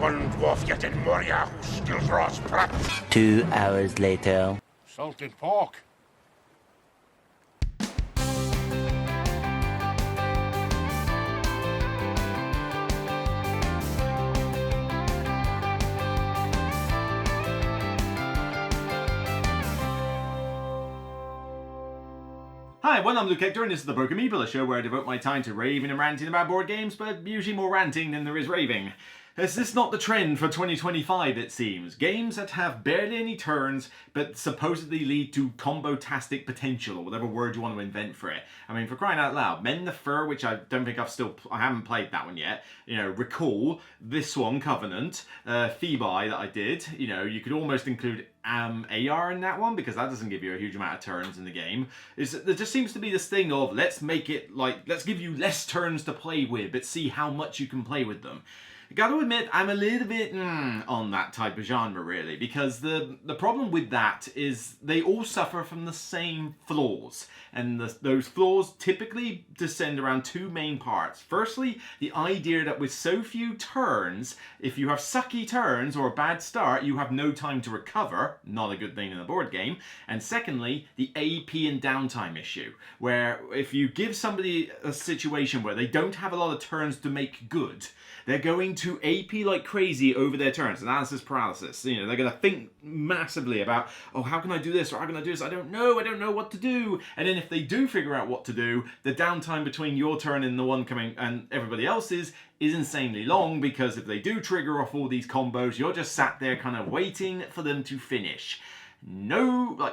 one dwarf yet in Moria who still draws breath. 2 hours later. Salted pork. Hi, well, I'm Luke Hector, and this is the Broken Meeple, a show where I devote my time to raving and ranting about board games, but usually more ranting than there is raving. Is this not the trend for 2025, it seems? Games that have barely any turns, but supposedly lead to combo-tastic potential, or whatever word you want to invent for it. I mean, for crying out loud, Mend the Fur, which I don't think I haven't played that one yet. You know, Recall, this one, Covenant, Phoebe that I did. You know, you could almost include AR in that one, because that doesn't give you a huge amount of turns in the game. There just seems to be this thing of, let's make it like, let's give you less turns to play with, but see how much you can play with them. I gotta admit, I'm a little bit on that type of genre, really, because the problem with that is they all suffer from the same flaws, and those flaws typically descend around two main parts. Firstly, the idea that with so few turns, if you have sucky turns or a bad start, you have no time to recover, not a good thing in a board game. And secondly, the AP and downtime issue, where if you give somebody a situation where they don't have a lot of turns to make good, they're going to AP like crazy over their turns, analysis paralysis. You know, they're going to think massively about, oh, how can I do this, or how can I do this? I don't know what to do. And then if they do figure out what to do, the downtime between your turn and the one coming and everybody else's is insanely long, because if they do trigger off all these combos, you're just sat there kind of waiting for them to finish.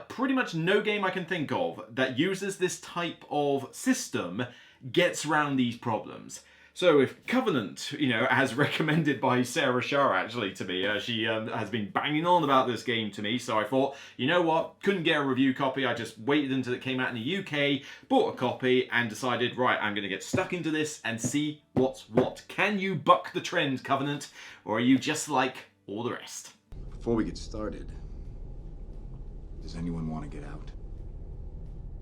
Pretty much no game I can think of that uses this type of system gets around these problems. So if Covenant, you know, as recommended by Sarah Shah actually to me, she has been banging on about this game to me, so I thought, you know what, couldn't get a review copy, I just waited until it came out in the UK, bought a copy, and decided, right, I'm going to get stuck into this and see what's what. Can you buck the trend, Covenant, or are you just like all the rest? Before we get started, does anyone want to get out?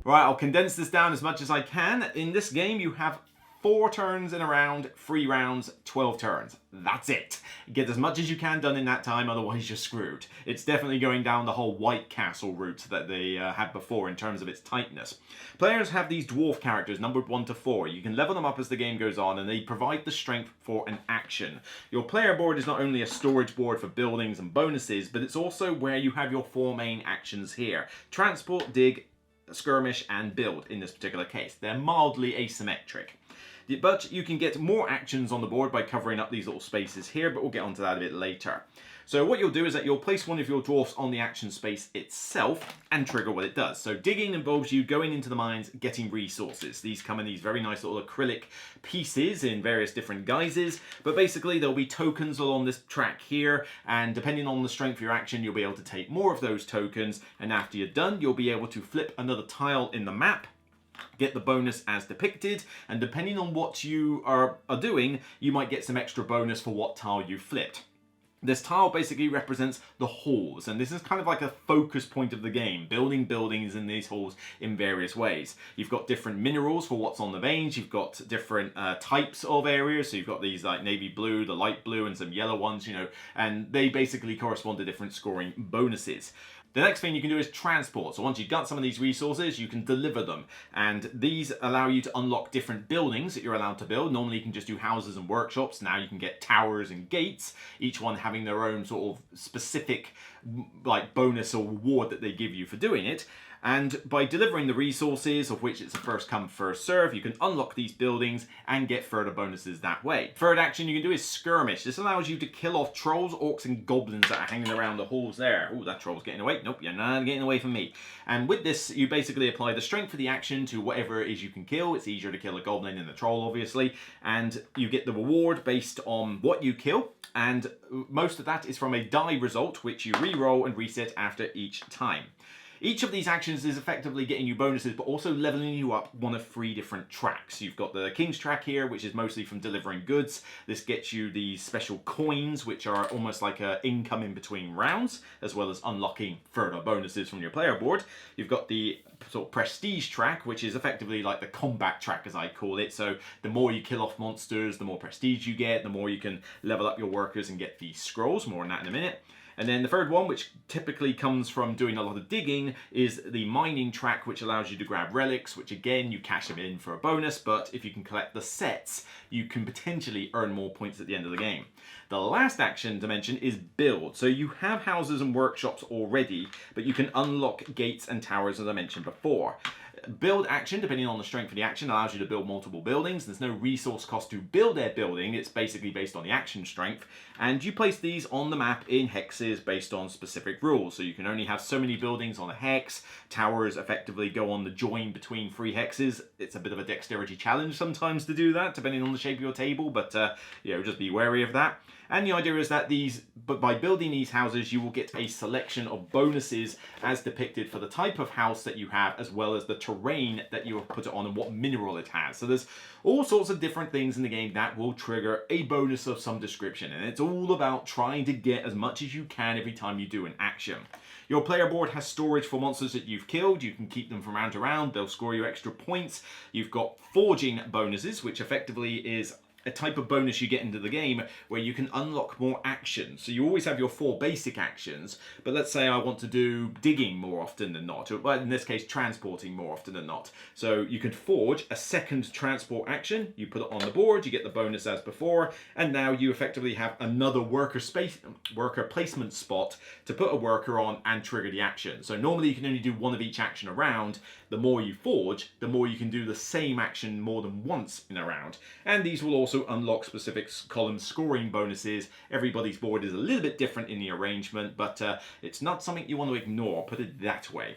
Right, I'll condense this down as much as I can. In this game, you have 4 turns in a round, 3 rounds, 12 turns. That's it. Get as much as you can done in that time, otherwise you're screwed. It's definitely going down the whole White Castle route that they had before in terms of its tightness. Players have these dwarf characters numbered 1 to 4. You can level them up as the game goes on, and they provide the strength for an action. Your player board is not only a storage board for buildings and bonuses, but it's also where you have your 4 main actions here. Transport, dig, skirmish, and build in this particular case. They're mildly asymmetric. But you can get more actions on the board by covering up these little spaces here, but we'll get onto that a bit later. So what you'll do is that you'll place one of your dwarfs on the action space itself and trigger what it does. So digging involves you going into the mines, getting resources. These come in these very nice little acrylic pieces in various different guises, but basically there'll be tokens along this track here, and depending on the strength of your action, you'll be able to take more of those tokens, and after you're done, you'll be able to flip another tile in the map, get the bonus as depicted, and depending on what you are doing, you might get some extra bonus for what tile you flipped. This tile basically represents the halls, and this is kind of like a focus point of the game, building buildings in these halls in various ways. You've got different minerals for what's on the veins, you've got different types of areas, so you've got these like navy blue, the light blue, and some yellow ones, you know, and they basically correspond to different scoring bonuses. The next thing you can do is transport. So once you've got some of these resources, you can deliver them. And these allow you to unlock different buildings that you're allowed to build. Normally you can just do houses and workshops. Now you can get towers and gates, each one having their own sort of specific like bonus or reward that they give you for doing it. And by delivering the resources, of which it's a first come, first serve, you can unlock these buildings and get further bonuses that way. Third action you can do is skirmish. This allows you to kill off trolls, orcs, and goblins that are hanging around the halls there. Oh, that troll's getting away. Nope, you're not getting away from me. And with this, you basically apply the strength of the action to whatever it is you can kill. It's easier to kill a goblin than a troll, obviously. And you get the reward based on what you kill. And most of that is from a die result, which you re-roll and reset after each time. Each of these actions is effectively getting you bonuses, but also leveling you up one of 3 different tracks. You've got the King's track here, which is mostly from delivering goods. This gets you these special coins, which are almost like an income in between rounds, as well as unlocking further bonuses from your player board. You've got the sort of prestige track, which is effectively like the combat track, as I call it. So the more you kill off monsters, the more prestige you get, the more you can level up your workers and get these scrolls. More on that in a minute. And then the third one, which typically comes from doing a lot of digging, is the mining track, which allows you to grab relics, which again, you cash them in for a bonus, but if you can collect the sets, you can potentially earn more points at the end of the game. The last action to mention is build. So you have houses and workshops already, but you can unlock gates and towers, as I mentioned before. Build action, depending on the strength of the action, allows you to build multiple buildings. There's no resource cost to build their building. It's basically based on the action strength. And you place these on the map in hexes based on specific rules. So you can only have so many buildings on a hex. Towers effectively go on the join between 3 hexes. It's a bit of a dexterity challenge sometimes to do that, depending on the shape of your table. But, just be wary of that. And the idea is that by building these houses, you will get a selection of bonuses as depicted for the type of house that you have, as well as the terrain that you have put it on and what mineral it has. So there's all sorts of different things in the game that will trigger a bonus of some description. And it's all about trying to get as much as you can every time you do an action. Your player board has storage for monsters that you've killed. You can keep them from round to round. They'll score you extra points. You've got forging bonuses, which effectively is a type of bonus you get into the game where you can unlock more actions. So you always have your 4 basic actions, but let's say I want to do digging more often than not, or in this case transporting more often than not. So you can forge a second transport action, you put it on the board, you get the bonus as before, and now you effectively have another worker placement spot to put a worker on and trigger the action. So normally you can only do 1 of each action a round. The more you forge, the more you can do the same action more than once in a round. And these will also unlock specific column scoring bonuses. Everybody's board is a little bit different in the arrangement, but it's not something you want to ignore, put it that way.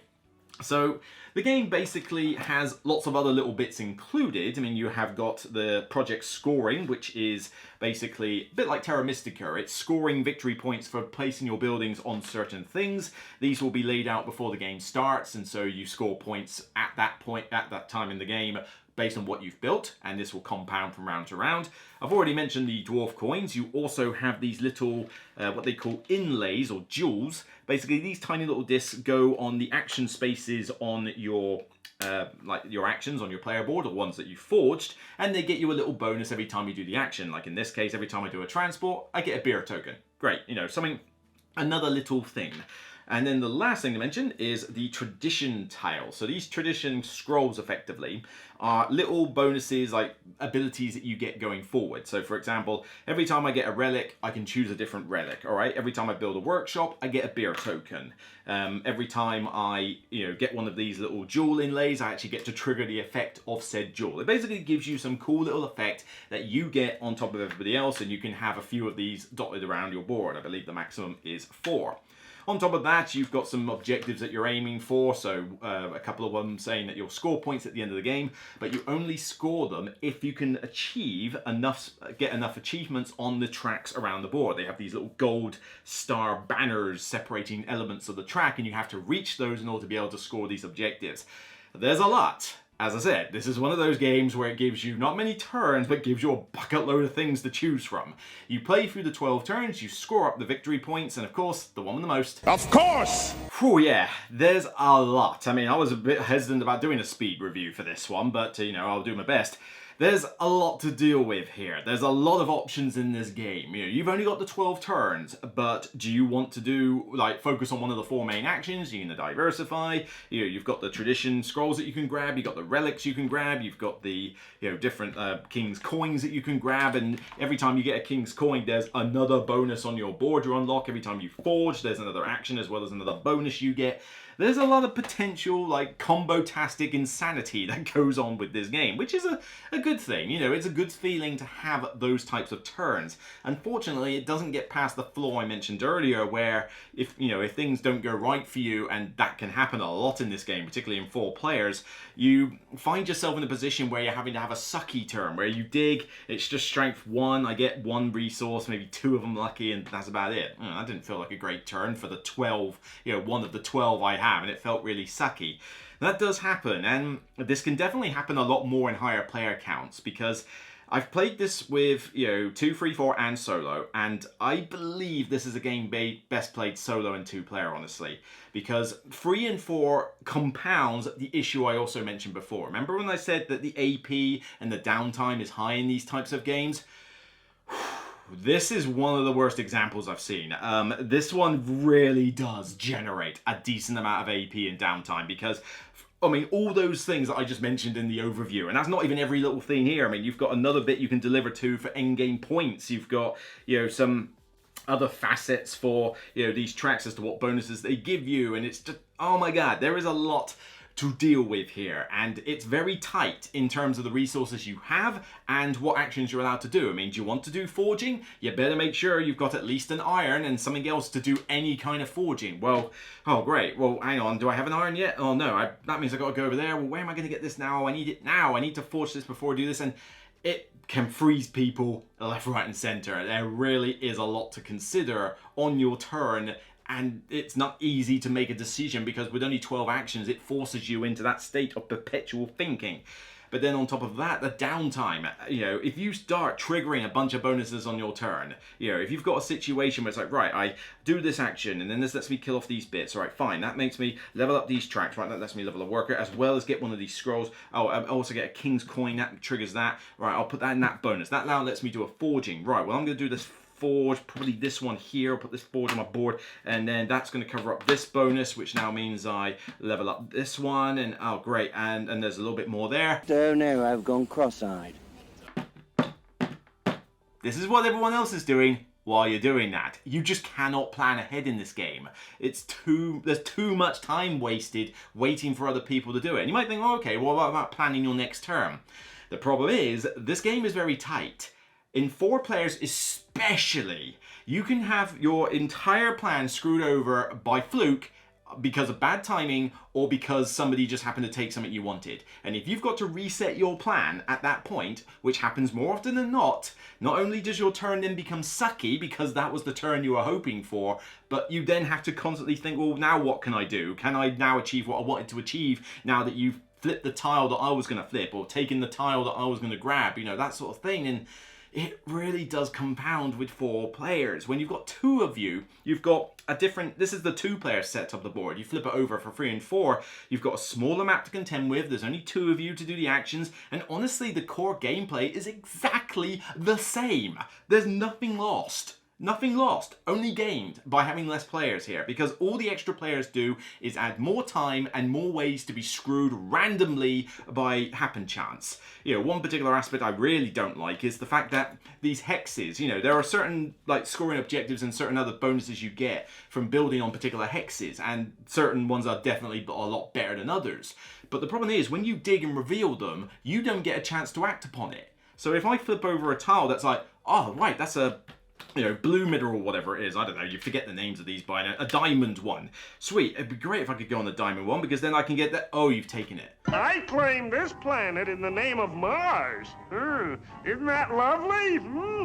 So the game basically has lots of other little bits included. I mean, you have got the project scoring, which is basically a bit like Terra Mystica. It's scoring victory points for placing your buildings on certain things. These will be laid out before the game starts, and so you score points at that time in the game based on what you've built, and this will compound from round to round. I've already mentioned the dwarf coins. You also have these little, what they call inlays or jewels. Basically, these tiny little discs go on the action spaces on your like your actions on your player board, or ones that you forged, and they get you a little bonus every time you do the action. Like in this case, every time I do a transport, I get a beer token. Great, another little thing. And then the last thing to mention is the tradition tile. So these tradition scrolls effectively are little bonuses, like abilities that you get going forward. So for example, every time I get a relic, I can choose a different relic, all right? Every time I build a workshop, I get a beer token. Every time I get one of these little jewel inlays, I actually get to trigger the effect of said jewel. It basically gives you some cool little effect that you get on top of everybody else, and you can have a few of these dotted around your board. I believe the maximum is 4. On top of that, you've got some objectives that you're aiming for, so a couple of them saying that you'll score points at the end of the game, but you only score them if you can get enough achievements on the tracks around the board. They have these little gold star banners separating elements of the track, and you have to reach those in order to be able to score these objectives. There's a lot. As I said, this is one of those games where it gives you not many turns, but gives you a bucket load of things to choose from. You play through the 12 turns, you score up the victory points, and of course, the one with the most. Of course! Whew, yeah, there's a lot. I mean, I was a bit hesitant about doing a speed review for this one, but, I'll do my best. There's a lot to deal with here. There's a lot of options in this game. You've only got the 12 turns, but do you want to focus on one of the 4 main actions? You're going to diversify. You've got the tradition scrolls that you can grab. You've got the relics you can grab. You've got the different king's coins that you can grab. And every time you get a king's coin, there's another bonus on your board you unlock. Every time you forge, there's another action as well as another bonus you get. There's a lot of potential, combo-tastic insanity that goes on with this game, which is a good thing. It's a good feeling to have those types of turns. Unfortunately, it doesn't get past the flaw I mentioned earlier, where if things don't go right for you, and that can happen a lot in this game, particularly in 4 players, you find yourself in a position where you're having to have a sucky turn, where you dig, it's just strength 1, I get 1 resource, maybe 2 of them lucky, and that's about it. That didn't feel like a great turn for the 12, one of the 12 I have, and it felt really sucky. That does happen, and this can definitely happen a lot more in higher player counts, because I've played this with, 2, 3, 4 and solo, and I believe this is a game best played solo and 2-player, honestly, because 3 and 4 compounds the issue I also mentioned before. Remember when I said that the AP and the downtime is high in these types of games? This is one of the worst examples I've seen. This one really does generate a decent amount of AP and downtime because, I mean, all those things that I just mentioned in the overview, and that's not even every little thing here. I mean, you've got another bit you can deliver to for endgame points. You've got, some other facets for, these tracks as to what bonuses they give you, and it's just, oh my god, there is a lot to deal with here, and it's very tight in terms of the resources you have and what actions you're allowed to do. I mean, do you want to do forging? You better make sure you've got at least an iron and something else to do any kind of forging. Well, oh great, well hang on, do I have an iron yet? Oh no, that means I gotta go over there. Well, where am I gonna get this now? I need it now. I need to forge this before I do this, and it can freeze people left, right and center. There really is a lot to consider on your turn, and it's not easy to make a decision because with only 12 actions, it forces you into that state of perpetual thinking. But then on top of that, the downtime, if you start triggering a bunch of bonuses on your turn, if you've got a situation where it's like, right, I do this action and then this lets me kill off these bits, all right, fine, that makes me level up these tracks, right, that lets me level a worker as well as get one of these scrolls. Oh, I also get a king's coin, that triggers that, right, I'll put that in that bonus. That now lets me do a forging, right, well, I'm going to do this forge, probably this one here. I'll put this forge on my board, and then that's going to cover up this bonus, which now means I level up this one, and oh great, and there's a little bit more there. Oh no, I've gone cross-eyed. This is what everyone else is doing while you're doing that. You just cannot plan ahead in this game. There's too much time wasted waiting for other people to do it. And you might think, oh, okay, well, what about planning your next turn? The problem is, this game is very tight. In 4 players especially, you can have your entire plan screwed over by fluke because of bad timing or because somebody just happened to take something you wanted. And if you've got to reset your plan at that point, which happens more often than not only does your turn then become sucky because that was the turn you were hoping for, but you then have to constantly think, well, now what can I do? Can I now achieve what I wanted to achieve now that you've flipped the tile that I was going to flip or taken the tile that I was going to grab, that sort of thing. And it really does compound with 4 players. When you've got 2 of you, you've got a different, this is the 2-player set of the board. You flip it over for 3 and 4, you've got a smaller map to contend with, there's only 2 of you to do the actions, and honestly, the core gameplay is exactly the same. There's nothing lost. Nothing lost, only gained by having less players here, because all the extra players do is add more time and more ways to be screwed randomly by happen chance. One particular aspect I really don't like is the fact that these hexes, there are certain scoring objectives and certain other bonuses you get from building on particular hexes, and certain ones are definitely a lot better than others. But the problem is, when you dig and reveal them, you don't get a chance to act upon it. So if I flip over a tile that's like, oh right, that's a blue mineral, whatever it is, I don't know, you forget the names of these by now, a diamond one. Sweet, it'd be great if I could go on the diamond one, because then I can get that, oh, you've taken it. I claim this planet in the name of Mars. Isn't that lovely?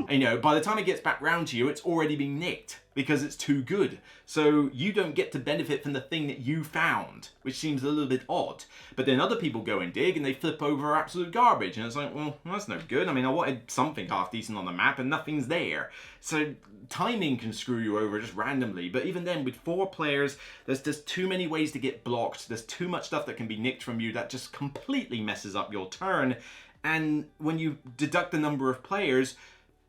And by the time it gets back round to you, it's already been nicked, because it's too good. So you don't get to benefit from the thing that you found, which seems a little bit odd. But then other people go and dig and they flip over absolute garbage, and it's like, well, that's no good. I mean, I wanted something half decent on the map and nothing's there. So timing can screw you over just randomly, but even then with 4 players, there's just too many ways to get blocked. There's too much stuff that can be nicked from you that just completely messes up your turn. And when you deduct the number of players,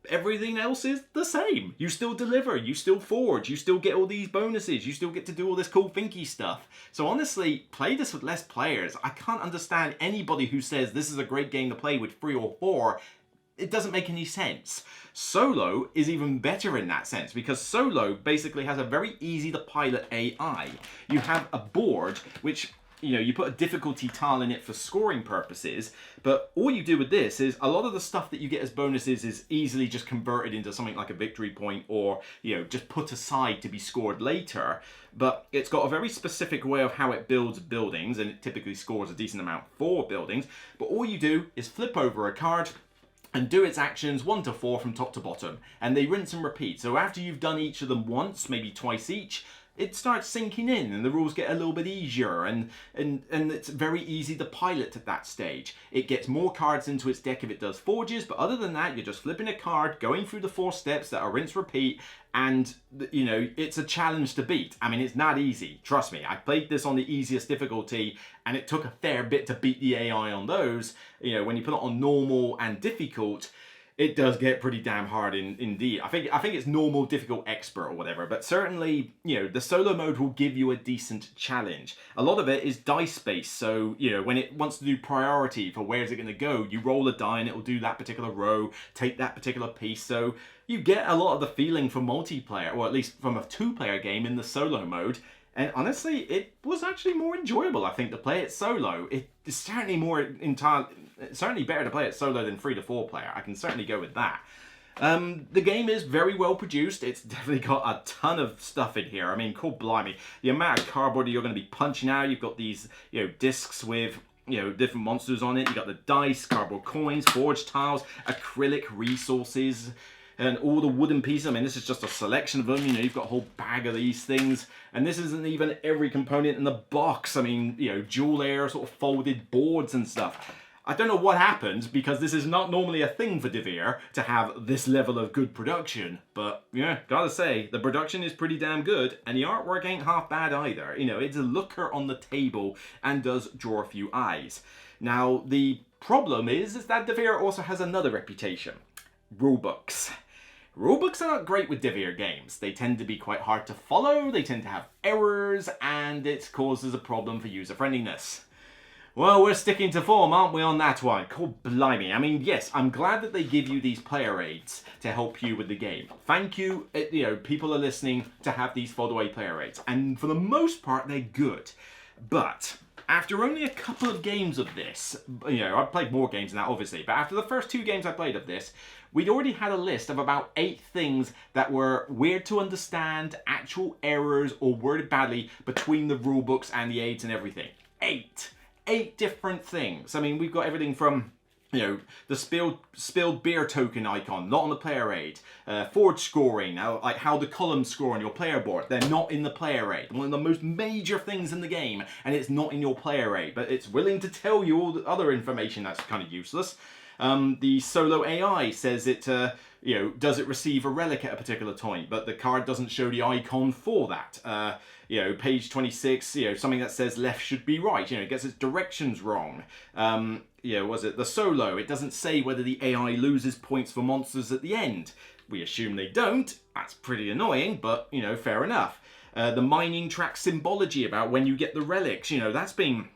everything else is the same. You still deliver, you still forge, you still get all these bonuses, you still get to do all this cool thinky stuff. So honestly, play this with less players. I can't understand anybody who says this is a great game to play with 3 or 4. It doesn't make any sense. Solo is even better in that sense, because Solo basically has a very easy to pilot AI. You have a board which, you put a difficulty tile in it for scoring purposes, but all you do with this is a lot of the stuff that you get as bonuses is easily just converted into something like a victory point or, just put aside to be scored later. But it's got a very specific way of how it builds buildings, and it typically scores a decent amount for buildings. But all you do is flip over a card and do its actions 1 to 4 from top to bottom, and they rinse and repeat. So after you've done each of them once, maybe twice each, it starts sinking in and the rules get a little bit easier, and it's very easy to pilot at that stage. It gets more cards into its deck if it does forges, but other than that, you're just flipping a card, going through the 4 steps that are rinse repeat, and you know, it's a challenge to beat. I mean, it's not easy, trust me. I played this on the easiest difficulty and it took a fair bit to beat the AI on those. You know, when you put it on normal and difficult, it does get pretty damn hard indeed. I think it's normal, difficult, expert or whatever, but certainly, you know, the solo mode will give you a decent challenge. A lot of it is dice based, so, you know, when it wants to do priority for where's it going to go, you roll a die and it will do that particular row, take that particular piece, so you get a lot of the feeling from multiplayer, or at least from a 2-player game in the solo mode. And honestly, it was actually more enjoyable, I think, to play it solo. It is certainly certainly better to play it solo than 3 to 4 player. I can certainly go with that. The game is very well produced. It's definitely got a ton of stuff in here. I mean, cool blimey. The amount of cardboard you're going to be punching out. You've got these, you know, discs with, you know, different monsters on it. You've got the dice, cardboard coins, forged tiles, acrylic resources, and all the wooden pieces. I mean, this is just a selection of them. You know, you've got a whole bag of these things. And this isn't even every component in the box. I mean, you know, dual layer sort of folded boards and stuff. I don't know what happened, because this is not normally a thing for Devere to have this level of good production. But, yeah, gotta say, the production is pretty damn good. And the artwork ain't half bad either. You know, it's a looker on the table and does draw a few eyes. Now, the problem is that Devere also has another reputation. Rulebooks. Rulebooks are not great with Devere games. They tend to be quite hard to follow, they tend to have errors, and it causes a problem for user-friendliness. Well, we're sticking to form, aren't we, on that one? Cool blimey. I mean, yes, I'm glad that they give you these player aids to help you with the game. Thank you, you know, people are listening to have these fold-away player aids. And for the most part, they're good. But after only a couple of games of this, you know, I've played more games than that, obviously, but after the first 2 games I played of this, we'd already had a list of about 8 things that were weird to understand, actual errors, or worded badly between the rule books and the aids and everything. 8 different things. I mean, we've got everything from, you know, the spilled beer token icon, not on the player aid. Forge scoring, like how the columns score on your player board, they're not in the player aid. One of the most major things in the game, and it's not in your player aid, but it's willing to tell you all the other information that's kind of useless. The solo AI says it, you know, does it receive a relic at a particular time, but the card doesn't show the icon for that. You know, page 26, you know, something that says left should be right, you know, it gets its directions wrong. You know, was it the solo? It doesn't say whether the AI loses points for monsters at the end. We assume they don't. That's pretty annoying, but, you know, fair enough. The mining track symbology about when you get the relics, you know, that's been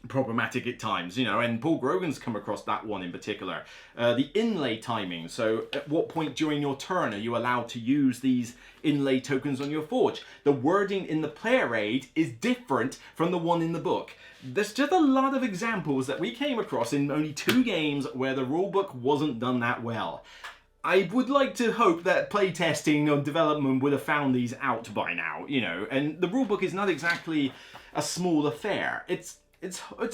problematic at times, you know, and Paul Grogan's come across that one in particular. The inlay timing, so at what point during your turn are you allowed to use these inlay tokens on your forge? The wording in the player aid is different from the one in the book. There's just a lot of examples that we came across in only 2 games where the rulebook wasn't done that well. I would like to hope that playtesting or development would have found these out by now, you know, and the rulebook is not exactly a small affair. It's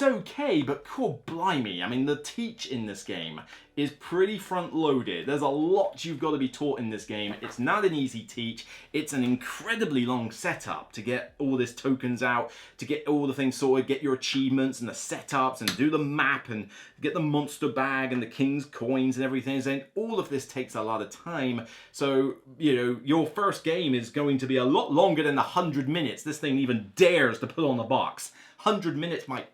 okay, but cool blimey. I mean, the teach in this game is pretty front-loaded. There's a lot you've got to be taught in this game. It's not an easy teach. It's an incredibly long setup to get all these tokens out, to get all the things sorted, get your achievements and the setups and do the map and get the monster bag and the king's coins and everything. And all of this takes a lot of time. So, you know, your first game is going to be a lot longer than the 100 minutes this thing even dares to put on the box. 100 minutes, my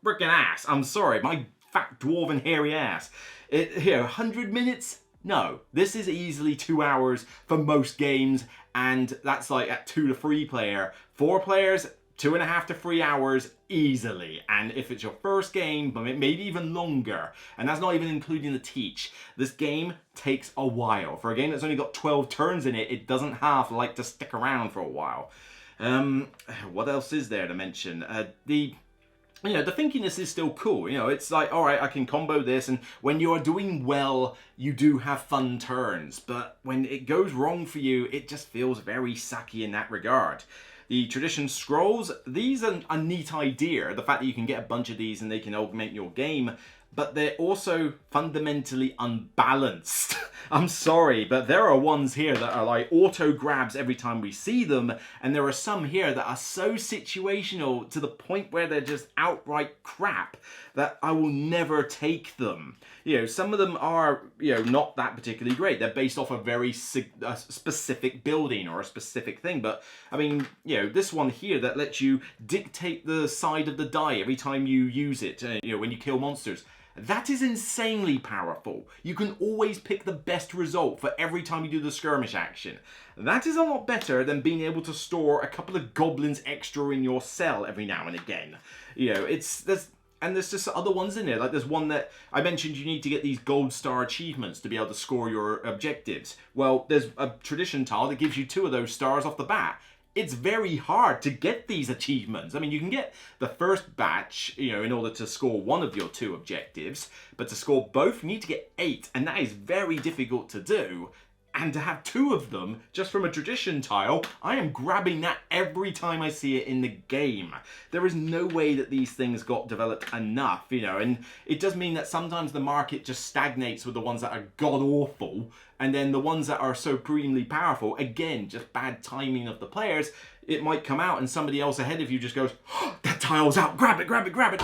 frickin' ass. I'm sorry, my fat dwarven hairy ass. Here, 100 minutes? No. This is easily 2 hours for most games, and that's like at 2 to 3 player. 4 players, 2.5 to 3 hours easily. And if it's your first game, maybe even longer. And that's not even including the teach. This game takes a while. For a game that's only got 12 turns in it, it doesn't half like to stick around for a while. What else is there to mention? You know, the thinkiness is still cool. You know, it's like, all right, I can combo this, and when you are doing well, you do have fun turns. But when it goes wrong for you, it just feels very sucky in that regard. The tradition scrolls, these are a neat idea. The fact that you can get a bunch of these and they can augment your game. but they're also fundamentally unbalanced. I'm sorry, but there are ones here that are like auto grabs every time we see them, and there are some here that are so situational to the point where they're just outright crap that I will never take them. You know, some of them are, you know, not that particularly great. They're based off a very specific building or a specific thing, but I mean, you know, this one here that lets you dictate the side of the die every time you use it, you know, when you kill monsters. That is insanely powerful. You can always pick the best result for every time you do the skirmish action. That is a lot better than being able to store a couple of goblins extra in your cell every now and again. You know, there's just other ones in there. Like there's one that I mentioned you need to get these gold star achievements to be able to score your objectives. Well, there's a tradition tile that gives you 2 of those stars off the bat. It's very hard to get these achievements. I mean, you can get the first batch, you know, in order to score 1 of your 2 objectives, but to score both, you need to get 8, and that is very difficult to do. And to have 2 of them, just from a tradition tile, I am grabbing that every time I see it in the game. There is no way that these things got developed enough, you know, and it does mean that sometimes the market just stagnates with the ones that are god-awful, and then the ones that are supremely powerful, again, just bad timing of the players. It might come out and somebody else ahead of you just goes, oh, that tile's out, grab it, grab it, grab it.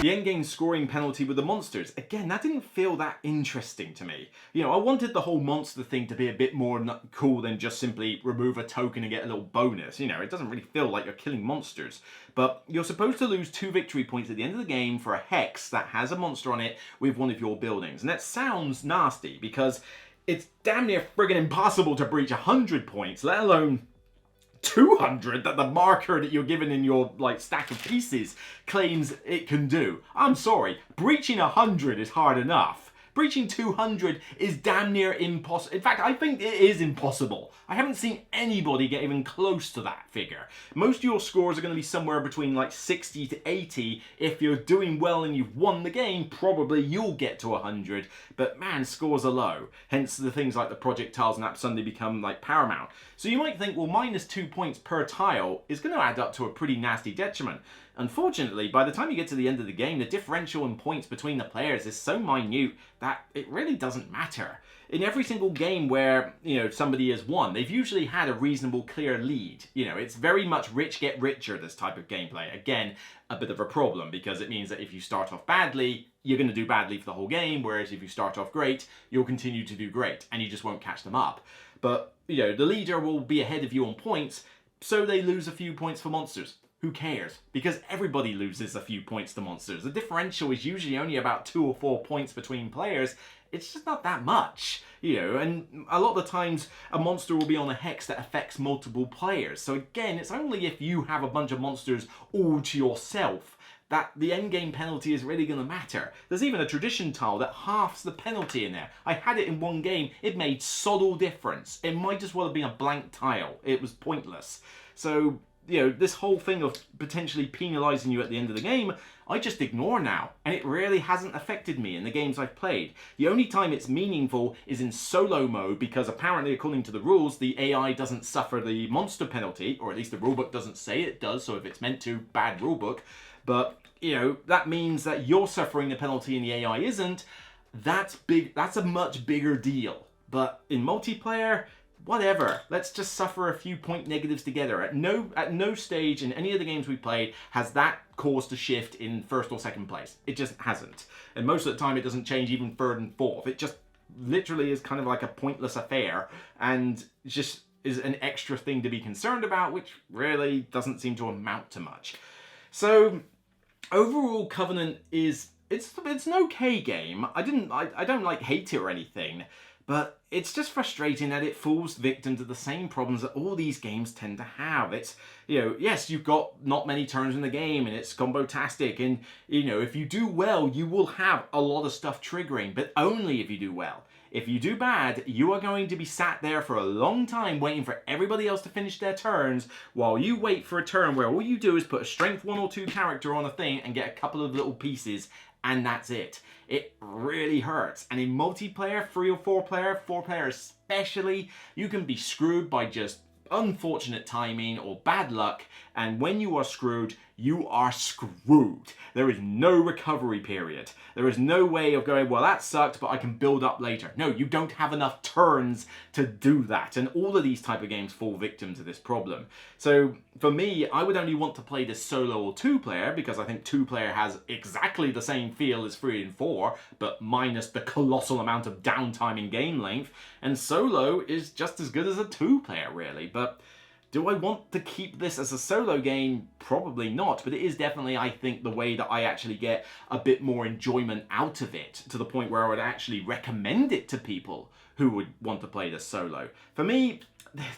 The endgame scoring penalty with the monsters, again, that didn't feel that interesting to me. You know, I wanted the whole monster thing to be a bit more cool than just simply remove a token and get a little bonus. You know, it doesn't really feel like you're killing monsters. But you're supposed to lose 2 victory points at the end of the game for a hex that has a monster on it with one of your buildings. And that sounds nasty because it's damn near friggin' impossible to breach 100 points, let alone 200 that the marker that you're given in your like stack of pieces claims it can do. I'm sorry, breaching 100 is hard enough. Breaching 200 is damn near impossible. In fact, I think it is impossible. I haven't seen anybody get even close to that figure. Most of your scores are going to be somewhere between like 60 to 80. If you're doing well and you've won the game, probably you'll get to 100. But man, scores are low. Hence the things like the projectiles and that suddenly become like paramount. So you might think, well, minus 2 points per tile is going to add up to a pretty nasty detriment. Unfortunately, by the time you get to the end of the game, the differential in points between the players is so minute that it really doesn't matter. In every single game where, you know, somebody has won, they've usually had a reasonable, clear lead. You know, it's very much rich get richer, this type of gameplay. Again, a bit of a problem because it means that if you start off badly, you're going to do badly for the whole game, whereas if you start off great, you'll continue to do great, and you just won't catch them up. But, you know, the leader will be ahead of you on points, so they lose a few points for monsters. Who cares? Because everybody loses a few points to monsters. The differential is usually only about 2 or 4 points between players. It's just not that much, you know, and a lot of the times a monster will be on a hex that affects multiple players. So again, it's only if you have a bunch of monsters all to yourself that the endgame penalty is really going to matter. There's even a tradition tile that halves the penalty in there. I had it in one game. It made sod all difference. It might as well have been a blank tile. It was pointless. So, you know, this whole thing of potentially penalising you at the end of the game, I just ignore now, and it really hasn't affected me in the games I've played. The only time it's meaningful is in solo mode, because apparently, according to the rules, the AI doesn't suffer the monster penalty, or at least the rulebook doesn't say it does, so if it's meant to, bad rulebook. But, you know, that means that you're suffering the penalty and the AI isn't. That's big. That's a much bigger deal. But in multiplayer, whatever, let's just suffer a few point negatives together. At no stage in any of the games we played has that caused a shift in first or second place. It just hasn't. And most of the time it doesn't change even third and fourth. It just literally is kind of like a pointless affair and just is an extra thing to be concerned about, which really doesn't seem to amount to much. So overall, Covenant is, it's an okay game. I don't like hate it or anything, but it's just frustrating that it falls victim to the same problems that all these games tend to have. It's, you know, yes, you've got not many turns in the game and it's combo-tastic, and, you know, if you do well, you will have a lot of stuff triggering, but only if you do well. If you do bad, you are going to be sat there for a long time waiting for everybody else to finish their turns while you wait for a turn where all you do is put a strength 1 or 2 character on a thing and get a couple of little pieces, and that's it. It really hurts. And in multiplayer, 3 or 4 player, 4 player especially, you can be screwed by just unfortunate timing or bad luck, and when you are screwed, you are screwed. There is no recovery period. There is no way of going, well, that sucked, but I can build up later. No, you don't have enough turns to do that. And all of these type of games fall victim to this problem. So for me, I would only want to play this solo or 2-player, because I think 2-player has exactly the same feel as 3 and 4, but minus the colossal amount of downtime in game length. And solo is just as good as a 2-player, really. But do I want to keep this as a solo game? Probably not, but it is definitely, I think, the way that I actually get a bit more enjoyment out of it, to the point where I would actually recommend it to people who would want to play this solo. For me,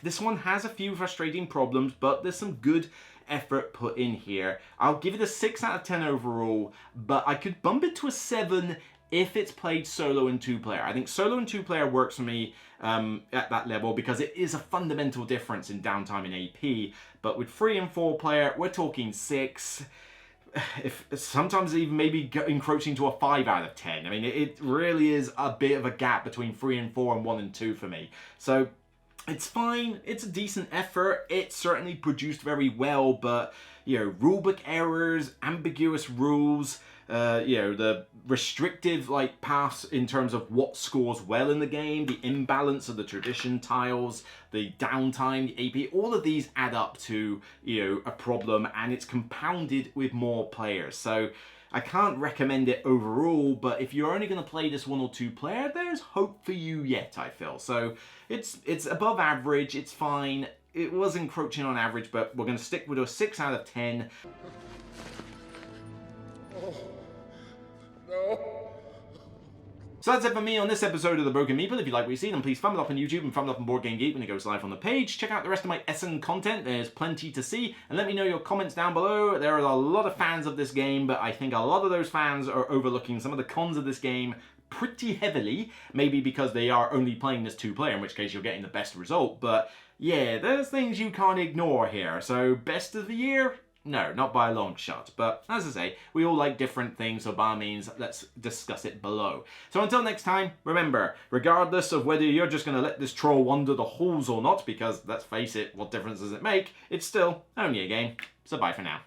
this one has a few frustrating problems, but there's some good effort put in here. I'll give it a 6 out of 10 overall, but I could bump it to a 7 if it's played solo and 2-player. I think solo and 2-player works for me at that level, because it is a fundamental difference in downtime and AP. But with 3 and 4-player, we're talking 6. If sometimes even maybe encroaching to a 5 out of 10. I mean, it really is a bit of a gap between 3 and 4 and 1 and 2 for me. So it's fine. It's a decent effort. It's certainly produced very well, but, you know, rulebook errors, ambiguous rules, you know, the restrictive paths in terms of what scores well in the game, the imbalance of the tradition tiles, the downtime, the AP, all of these add up to, you know, a problem, and it's compounded with more players. So I can't recommend it overall, but if you're only going to play this 1 or 2-player, there's hope for you yet, I feel. So it's above average, it's fine. It was encroaching on average, but we're going to stick with a 6 out of 10. So that's it for me on this episode of The Broken Meeple. If you like what you see, then please thumb it up on YouTube and thumb it up on Board Game Geek when it goes live on the page. Check out the rest of my Essen content. There's plenty to see. And let me know your comments down below. There are a lot of fans of this game, but I think a lot of those fans are overlooking some of the cons of this game pretty heavily. Maybe because they are only playing this 2-player, in which case you're getting the best result. But yeah, there's things you can't ignore here. So best of the year? No, not by a long shot. But as I say, we all like different things, so by all means, let's discuss it below. So until next time, remember, regardless of whether you're just going to let this troll wander the halls or not, because let's face it, what difference does it make? It's still only a game. So bye for now.